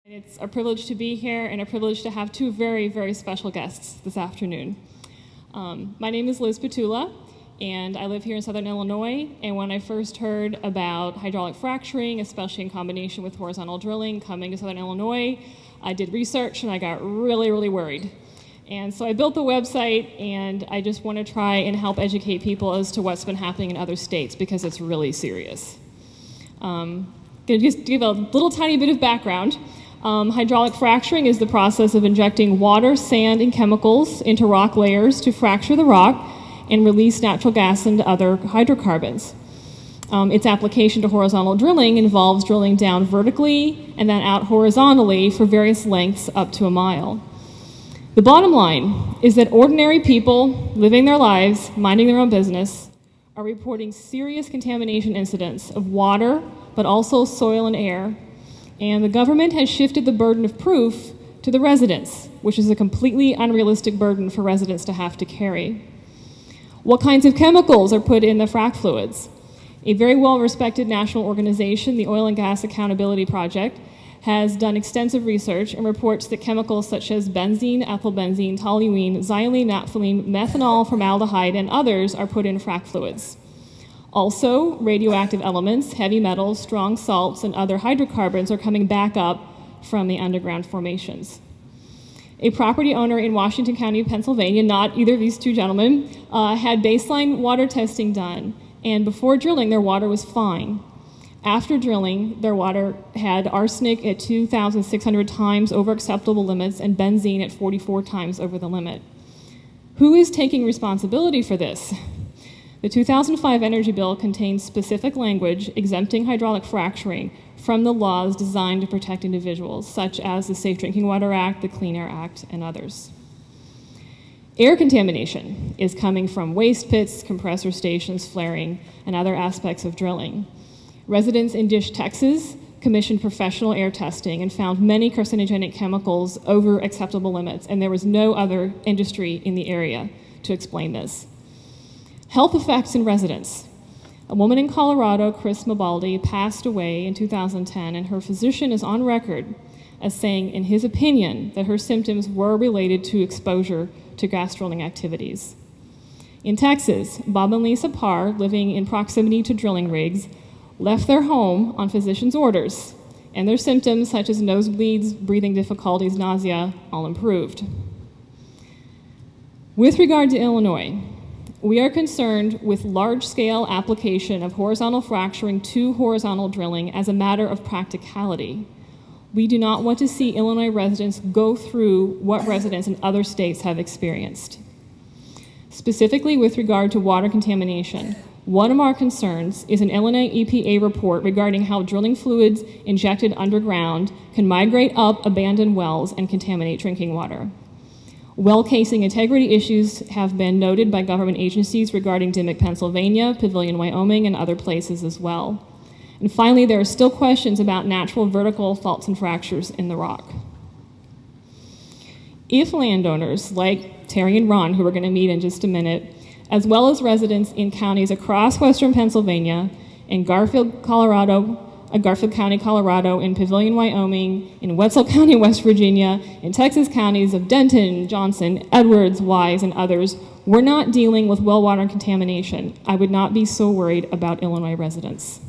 It's a privilege to be here and a privilege to have two very, very special guests this afternoon. My name is Liz Petula, and I live here in Southern Illinois. And when I first heard about hydraulic fracturing, especially in combination with horizontal drilling coming to Southern Illinois, I did research and I got really, really worried. And so I built the website, and I just want to try and help educate people as to what's been happening in other states, because it's really serious. Going to just give a little tiny bit of background. Hydraulic fracturing is the process of injecting water, sand, and chemicals into rock layers to fracture the rock and release natural gas and other hydrocarbons. Its application to horizontal drilling involves drilling down vertically and then out horizontally for various lengths up to a mile. The bottom line is that ordinary people living their lives, minding their own business, are reporting serious contamination incidents of water, but also soil and air. And the government has shifted the burden of proof to the residents, which is a completely unrealistic burden for residents to have to carry. What kinds of chemicals are put in the frac fluids? A very well-respected national organization, the Oil and Gas Accountability Project, has done extensive research and reports that chemicals such as benzene, ethylbenzene, toluene, xylene, naphthalene, methanol, formaldehyde, and others are put in frac fluids. Also, radioactive elements, heavy metals, strong salts, and other hydrocarbons are coming back up from the underground formations. A property owner in Washington County, Pennsylvania, not either of these two gentlemen, had baseline water testing done, and before drilling, their water was fine. After drilling, their water had arsenic at 2,600 times over acceptable limits and benzene at 44 times over the limit. Who is taking responsibility for this? The 2005 energy bill contains specific language exempting hydraulic fracturing from the laws designed to protect individuals, such as the Safe Drinking Water Act, the Clean Air Act, and others. Air contamination is coming from waste pits, compressor stations, flaring, and other aspects of drilling. Residents in Dish, Texas, commissioned professional air testing and found many carcinogenic chemicals over acceptable limits, and there was no other industry in the area to explain this. Health effects in residents. A woman in Colorado, Chris Mabaldi, passed away in 2010, and her physician is on record as saying, in his opinion, that her symptoms were related to exposure to gas drilling activities. In Texas, Bob and Lisa Parr, living in proximity to drilling rigs, left their home on physician's orders, and their symptoms, such as nosebleeds, breathing difficulties, nausea, all improved. With regard to Illinois, we are concerned with large-scale application of horizontal fracturing to horizontal drilling as a matter of practicality. We do not want to see Illinois residents go through what residents in other states have experienced. Specifically with regard to water contamination, one of our concerns is an Illinois EPA report regarding how drilling fluids injected underground can migrate up abandoned wells and contaminate drinking water. Well casing integrity issues have been noted by government agencies regarding Dimock, Pennsylvania, Pavilion, Wyoming, and other places as well. And finally, there are still questions about natural vertical faults and fractures in the rock. If landowners like Terry and Ron, who we're going to meet in just a minute, as well as residents in counties across western Pennsylvania, in Garfield, Colorado, Garfield County, Colorado, in Pavilion, Wyoming, in Wetzel County, West Virginia, in Texas counties of Denton, Johnson, Edwards, Wise, and others, we're not dealing with well water contamination. I would not be so worried about Illinois residents.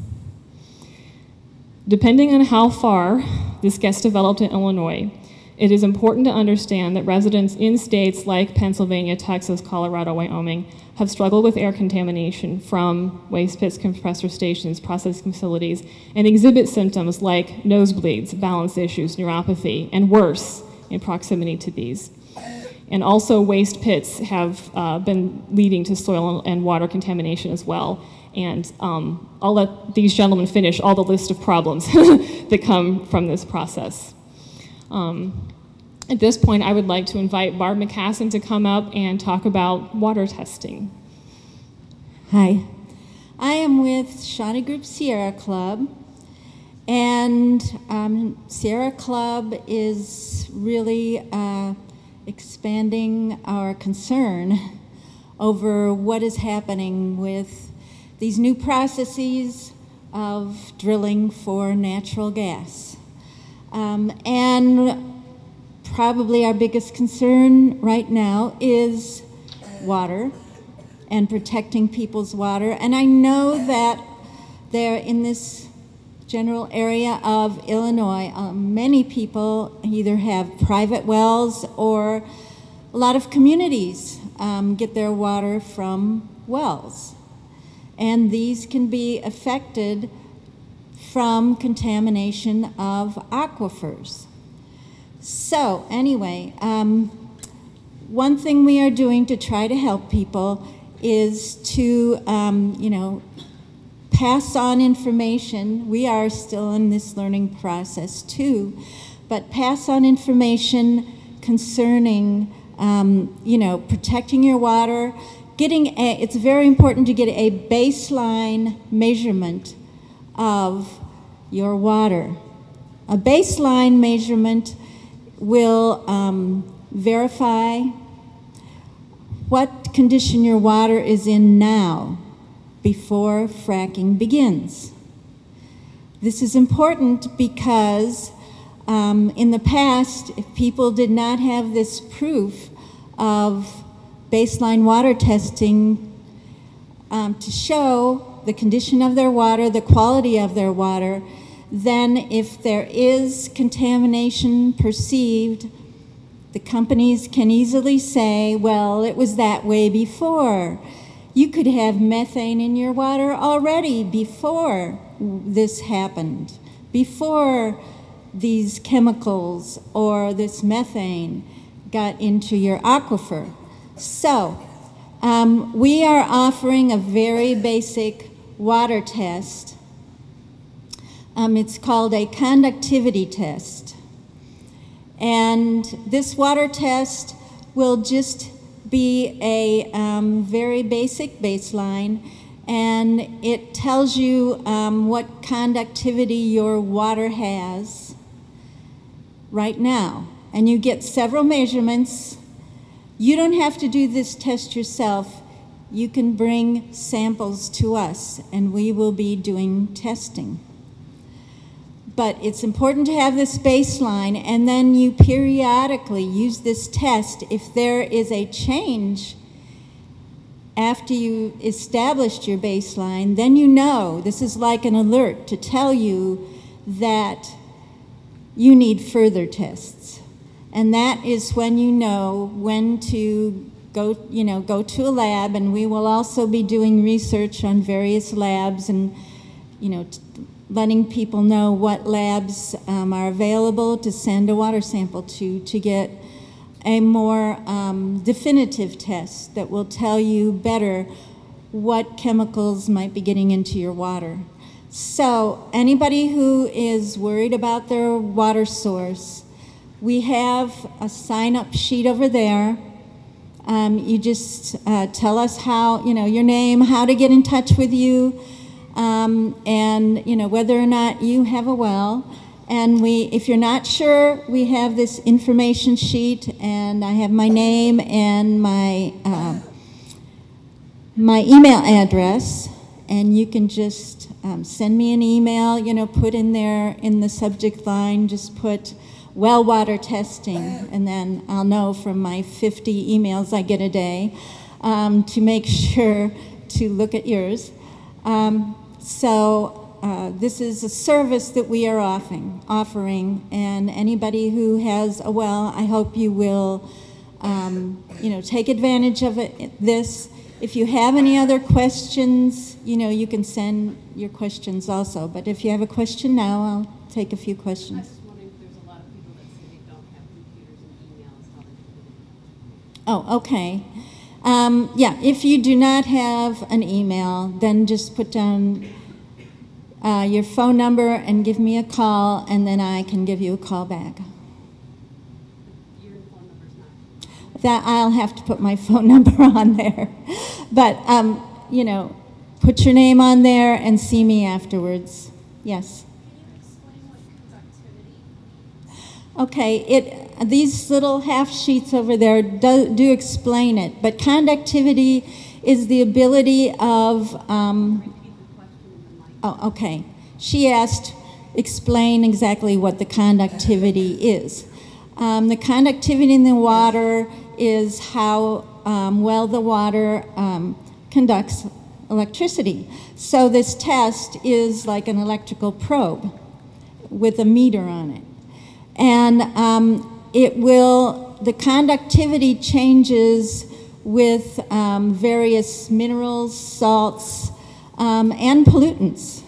Depending on how far this gets developed in Illinois, it is important to understand that residents in states like Pennsylvania, Texas, Colorado, Wyoming have struggled with air contamination from waste pits, compressor stations, processing facilities, and exhibit symptoms like nosebleeds, balance issues, neuropathy, and worse in proximity to these. And also waste pits have been leading to soil and water contamination as well. And I'll let these gentlemen finish all the list of problems that come from this process. At this point, I would like to invite Barb McCassin to come up and talk about water testing. Hi. I am with Shawnee Group Sierra Club, and Sierra Club is really expanding our concern over what is happening with these new processes of drilling for natural gas. And probably our biggest concern right now is water and protecting people's water. And I know that there in this general area of Illinois, many people either have private wells or a lot of communities get their water from wells. And these can be affected from contamination of aquifers. So anyway, one thing we are doing to try to help people is to, pass on information. We are still in this learning process too, but pass on information concerning, protecting your water. It's very important to get a baseline measurement of your water. A baseline measurement will verify what condition your water is in now before fracking begins. This is important because in the past, if people did not have this proof of baseline water testing to show the condition of their water, the quality of their water, then if there is contamination perceived, the companies can easily say, well, it was that way before. You could have methane in your water already before this happened, before these chemicals or this methane got into your aquifer. So we are offering a very basic water test. It's called a conductivity test. And this water test will just be a very basic baseline, and it tells you what conductivity your water has right now. And you get several measurements. You don't have to do this test yourself. You can bring samples to us, and we will be doing testing. But it's important to have this baseline, and then you periodically use this test. If there is a change after you established your baseline, then you know, this is like an alert to tell you that you need further tests. And that is when you know when to go to a lab, and we will also be doing research on various labs and, letting people know what labs are available to send a water sample to get a more definitive test that will tell you better what chemicals might be getting into your water. So anybody who is worried about their water source, we have a sign-up sheet over there. You just tell us how, your name, how to get in touch with you, and whether or not you have a well. And if you're not sure, we have this information sheet, and I have my name and my my email address, and you can just send me an email. Put in there in the subject line, just put well water testing, and then I'll know from my 50 emails I get a day to make sure to look at yours. This is a service that we are offering, and anybody who has a well, I hope you will, take advantage of this. If you have any other questions, you can send your questions also. But if you have a question now, I'll take a few questions. I was just wondering if there's a lot of people that say they don't have computers and emails, how they do it. Oh, okay. Yeah, if you do not have an email, then just put down your phone number and give me a call, and then I can give you a call back. Your phone number's not. That I'll have to put my phone number on there. But, put your name on there and see me afterwards. Yes? Can you explain what conductivity? Okay, these little half sheets over there do explain it, but conductivity is the ability of, oh, okay. She asked, explain exactly what the conductivity is. The conductivity in the water is how well the water conducts electricity. So this test is like an electrical probe with a meter on it. And the conductivity changes with various minerals, salts, and pollutants,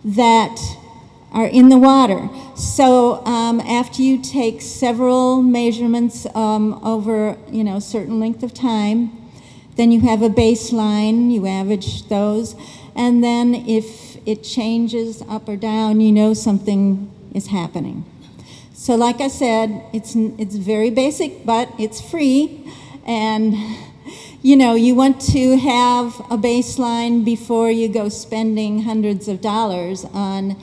that are in the water. So after you take several measurements over, a certain length of time, then you have a baseline, you average those, and then if it changes up or down, you know something is happening. So like I said, it's very basic, but it's free, and you want to have a baseline before you go spending hundreds of dollars on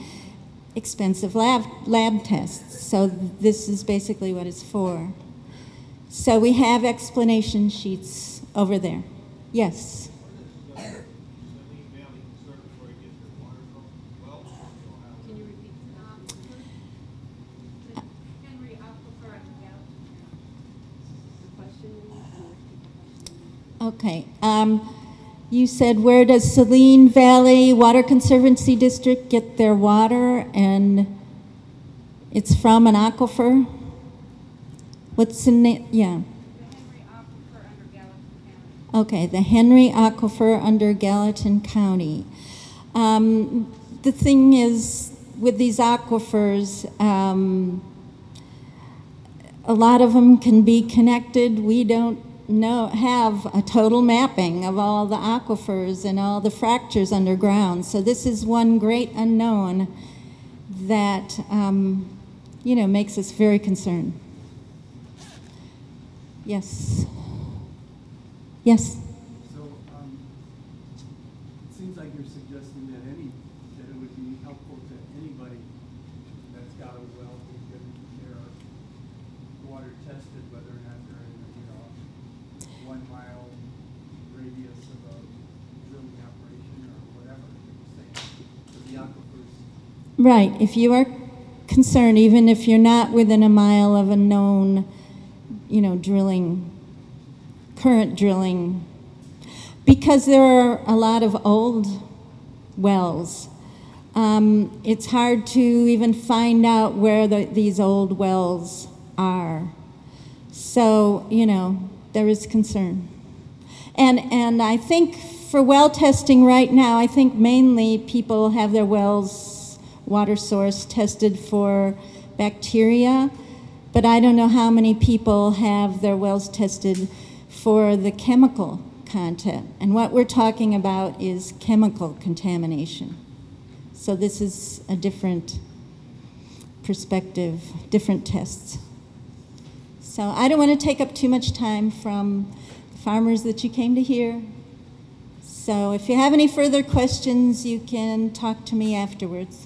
expensive lab tests. So this is basically what it's for. So we have explanation sheets over there. Yes? Can you repeat the Henry Aquifer and the question? Okay. You said, where does Saline Valley Water Conservancy District get their water? And it's from an aquifer? What's the name? Yeah. Okay, the Henry Aquifer under Gallatin County. The thing is, with these aquifers, a lot of them can be connected. We don't have a total mapping of all the aquifers and all the fractures underground. So this is one great unknown that, makes us very concerned. Yes. Yes. So it seems like you're suggesting that it would be helpful to anybody that's got a well to get their water tested, whether or not they're in 1 mile radius of a drilling operation or whatever you're saying. So the aquifers. Right. If you are concerned, even if you're not within a mile of a known, current drilling, because there are a lot of old wells. It's hard to even find out where these old wells are. So, there is concern. And I think for well testing right now, I think mainly people have their wells, water source, tested for bacteria, but I don't know how many people have their wells tested for the chemical content. And what we're talking about is chemical contamination. So this is a different perspective, different tests. So I don't want to take up too much time from the farmers that you came to hear. So if you have any further questions, you can talk to me afterwards.